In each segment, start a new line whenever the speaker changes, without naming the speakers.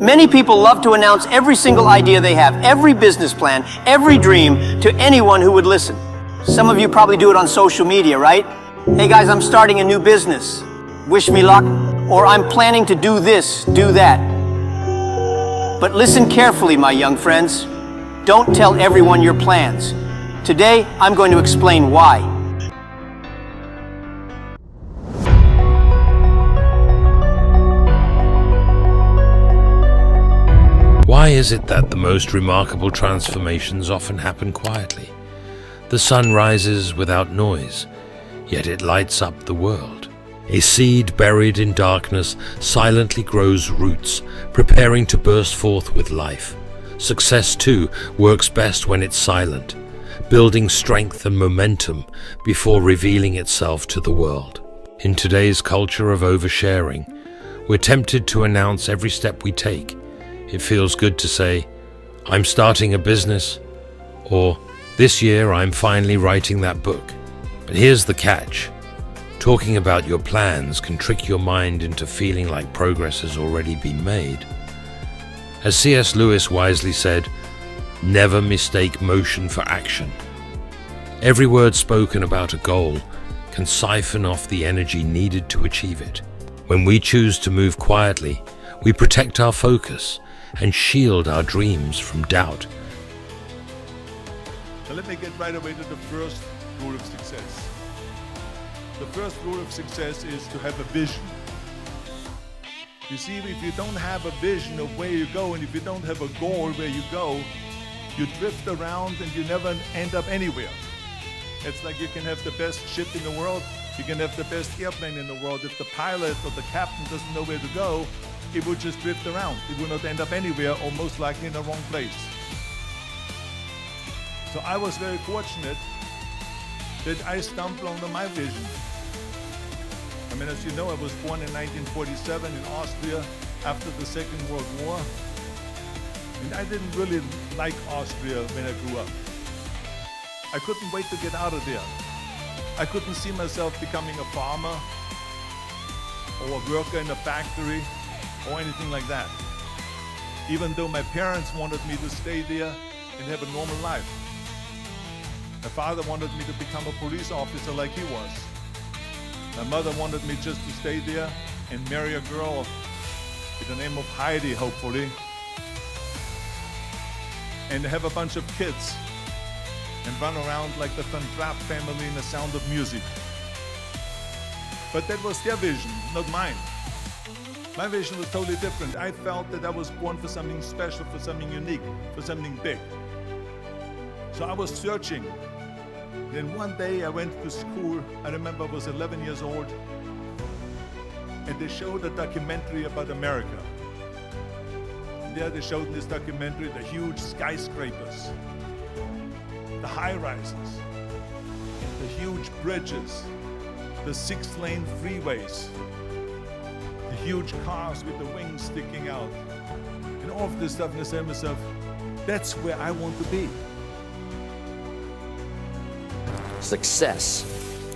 Many people love to announce every single idea they have, every business plan, every dream to anyone who would listen. Some of you probably do it on social media, right? Hey guys, I'm starting a new business. Wish me luck. Or I'm planning to do this, do that. But listen carefully, my young friends. Don't tell everyone your plans. Today, I'm going to explain why.
Why is it that the most remarkable transformations often happen quietly? The sun rises without noise, yet it lights up the world. A seed buried in darkness silently grows roots, preparing to burst forth with life. Success, too, works best when it's silent, building strength and momentum before revealing itself to the world. In today's culture of oversharing, we're tempted to announce every step we take. It feels good to say, I'm starting a business, or this year I'm finally writing that book. But here's the catch. Talking about your plans can trick your mind into feeling like progress has already been made. As C.S. Lewis wisely said, never mistake motion for action. Every word spoken about a goal can siphon off the energy needed to achieve it. When we choose to move quietly, we protect our focus and shield our dreams from doubt.
Now let me get right away to the first rule of success. The first rule of success is to have a vision. You see, if you don't have a vision of where you go, and if you don't have a goal where you go, you drift around and you never end up anywhere. It's like you can have the best ship in the world, you can have the best airplane in the world. If the pilot or the captain doesn't know where to go, it will just drift around. It will not end up anywhere, or most likely in the wrong place. So I was very fortunate that I stumbled onto my vision. I mean, as you know, I was born in 1947 in Austria after the Second World War. And I didn't really like Austria when I grew up. I couldn't wait to get out of there. I couldn't see myself becoming a farmer or a worker in a factory or anything like that. Even though my parents wanted me to stay there and have a normal life. My father wanted me to become a police officer like he was. My mother wanted me just to stay there and marry a girl with the name of Heidi, hopefully, and have a bunch of kids and run around like the Van Trapp family in The Sound of Music. But that was their vision, not mine. My vision was totally different. I felt that I was born for something special, for something unique, for something big. So I was searching. Then one day I went to school. I remember I was 11 years old, and they showed a documentary about America. And there they showed in this documentary the huge skyscrapers, the high-rises, the huge bridges, the 6-lane freeways, the huge cars with the wings sticking out, and all of this stuff. And I said to myself, that's where I want to be.
Success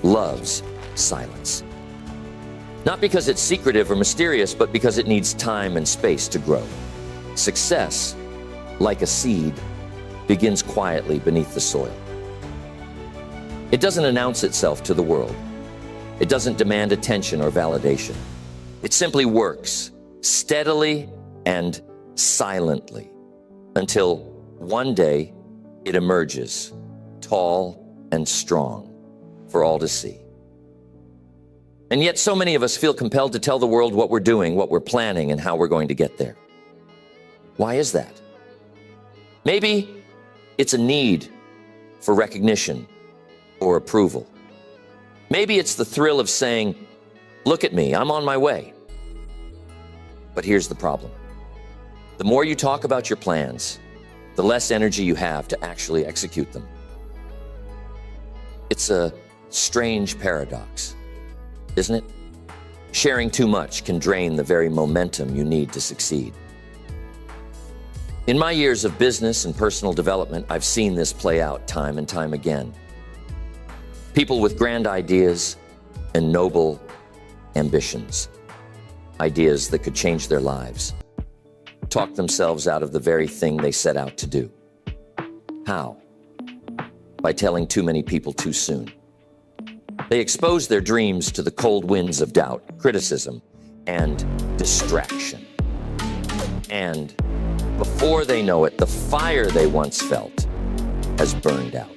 loves silence. Not because it's secretive or mysterious, but because it needs time and space to grow. Success, like a seed, begins quietly beneath the soil. It doesn't announce itself to the world. It doesn't demand attention or validation. It simply works steadily and silently until one day it emerges, tall and strong for all to see. And yet so many of us feel compelled to tell the world what we're doing, what we're planning, and how we're going to get there. Why is that? Maybe it's a need for recognition or approval. Maybe it's the thrill of saying, look at me, I'm on my way. But here's the problem. The more you talk about your plans, the less energy you have to actually execute them. It's a strange paradox, isn't it? Sharing too much can drain the very momentum you need to succeed. In my years of business and personal development, I've seen this play out time and time again. People with grand ideas and noble ambitions, ideas that could change their lives. talk themselves out of the very thing they set out to do. How? By telling too many people too soon. They expose their dreams to the cold winds of doubt, criticism, and distraction. And before they know it, the fire they once felt has burned out.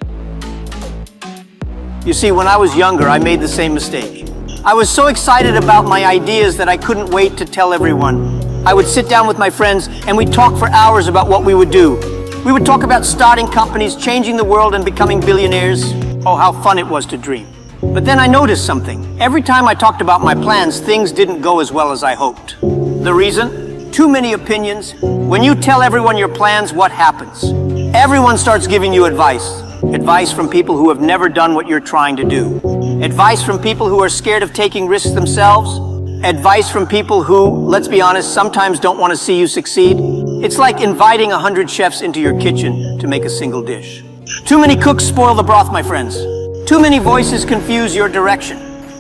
You see, when I was younger, I made the same mistake. I was so excited about my ideas that I couldn't wait to tell everyone. I would sit down with my friends and we'd talk for hours about what we would do. We would talk about starting companies, changing the world, and becoming billionaires. Oh, how fun it was to dream. But then I noticed something. Every time I talked about my plans, things didn't go as well as I hoped. The reason? Too many opinions. When you tell everyone your plans, what happens? Everyone starts giving you advice. Advice from people who have never done what you're trying to do. Advice from people who are scared of taking risks themselves. Advice from people who, let's be honest, sometimes don't want to see you succeed. It's like inviting 100 chefs into your kitchen to make a single dish. Too many cooks spoil the broth, my friends. Too many voices confuse your direction.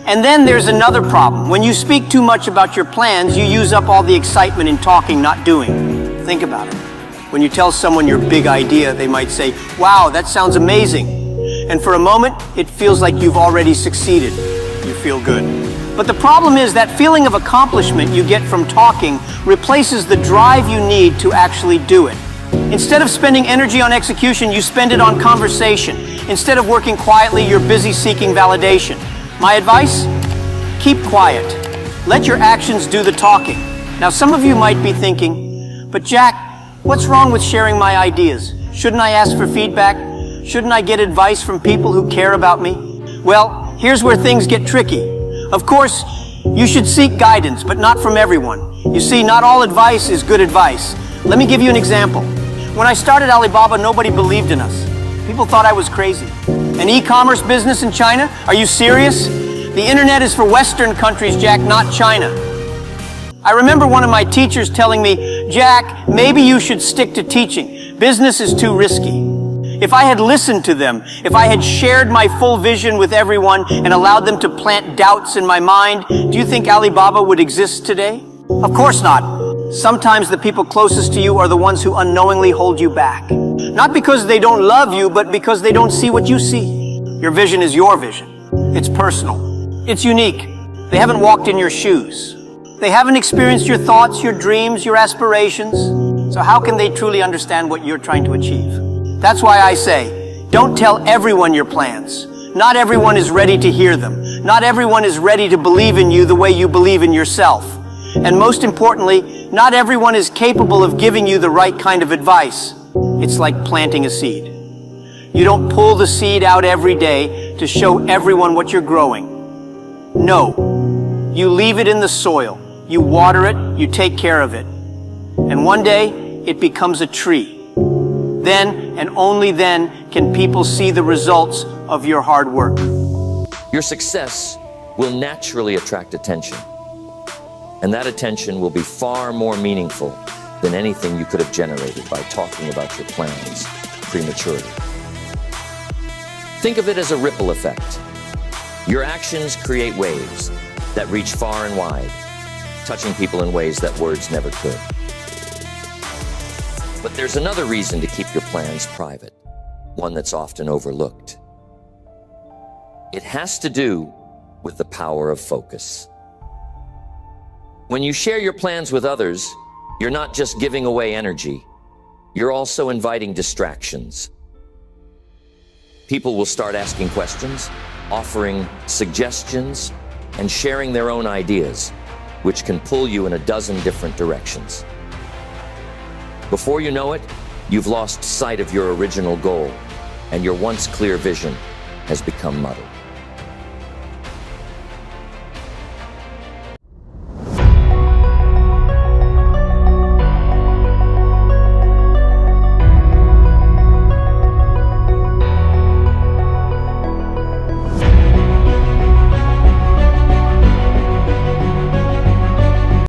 And then there's another problem. When you speak too much about your plans, you use up all the excitement in talking, not doing. Think about it. When you tell someone your big idea, they might say, "Wow, that sounds amazing." And for a moment, it feels like you've already succeeded. You feel good. But the problem is that feeling of accomplishment you get from talking replaces the drive you need to actually do it. Instead of spending energy on execution, you spend it on conversation. Instead of working quietly, you're busy seeking validation. My advice? Keep quiet. Let your actions do the talking. Now, some of you might be thinking, "But Jack, what's wrong with sharing my ideas? Shouldn't I ask for feedback? Shouldn't I get advice from people who care about me?" Well, here's where things get tricky. Of course, you should seek guidance, but not from everyone. You see, not all advice is good advice. Let me give you an example. When I started Alibaba, nobody believed in us. People thought I was crazy. An e-commerce business in China? Are you serious? The internet is for Western countries, Jack, not China. I remember one of my teachers telling me, "Jack, maybe you should stick to teaching. Business is too risky." If I had listened to them, if I had shared my full vision with everyone and allowed them to plant doubts in my mind, do you think Alibaba would exist today? Of course not. Sometimes the people closest to you are the ones who unknowingly hold you back. Not because they don't love you, but because they don't see what you see. Your vision is your vision. It's personal. It's unique. They haven't walked in your shoes. They haven't experienced your thoughts, your dreams, your aspirations. So how can they truly understand what you're trying to achieve? That's why I say, don't tell everyone your plans. Not everyone is ready to hear them. Not everyone is ready to believe in you the way you believe in yourself. And most importantly, not everyone is capable of giving you the right kind of advice. It's like planting a seed. You don't pull the seed out every day to show everyone what you're growing. No. You leave it in the soil. You water it, you take care of it. And one day, it becomes a tree. Then, and only then, can people see the results of your hard work.
Your success will naturally attract attention. And that attention will be far more meaningful than anything you could have generated by talking about your plans prematurely. Think of it as a ripple effect. Your actions create waves that reach far and wide, touching people in ways that words never could. But there's another reason to keep your plans private, one that's often overlooked. It has to do with the power of focus. When you share your plans with others, you're not just giving away energy, you're also inviting distractions. People will start asking questions, offering suggestions, and sharing their own ideas, which can pull you in a dozen different directions. Before you know it, you've lost sight of your original goal, and your once clear vision has become muddled.